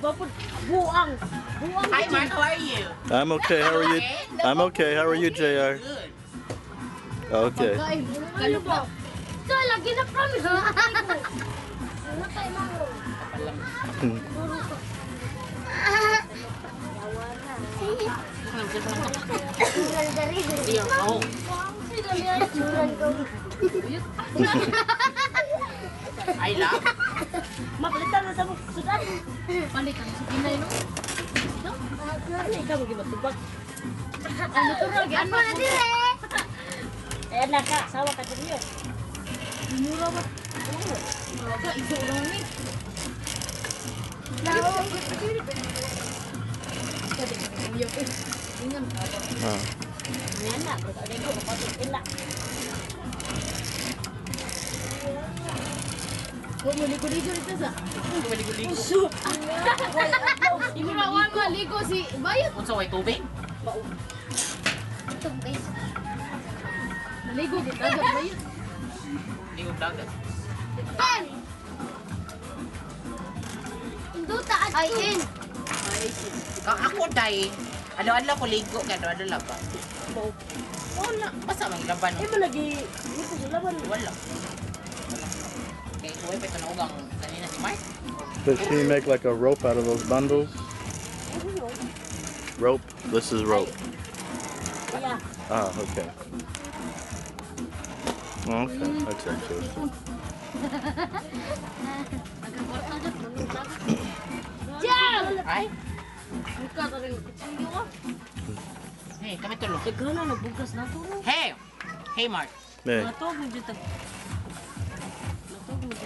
Buang. Hi, Mark. How are you? I'm okay. How are you? I'm okay. How are you, JR? Good. Okay. Kalo po. So, lagi na promise. Ano tayo mango? Oh. I love. Mapalitan na sa mo. Sudan. Palitan sa kinay, no? Ano ikaw mag-ibatubag? Ano to rag? Ano na dire? Eh, anak ka. Sawa ka din yun. Mura ba? Mura ka. Iso lang ni. Ah. Ayan na. Pagkain ko. Kapatid ila. Huwag maligo-ligo ito sa. Maligo-ligo. Puso. Imurawan maligo si Bayot. Unsa way tubig? Ito guys. Maligo kita agad Bayot. Ligo dagat. An! Induta at ay in. Kang ako dai. Ano ko ligo nga ano lang ba? Wala. Basta mang laban. Eh malagi. Ito sa laban. Wala. Okay, kuwi pa ito na ugang kanina si Mark. Does she make like a rope out of those bundles? Rope. This is rope. Yeah. Ah, okay. Okay, that's interesting. Jam! Ay, Buka ka rin. Kutsilyo ka. hey, kami tulog. Taghala na bukas na to. Hey! Hey, Mark. Hey. Nato, hindi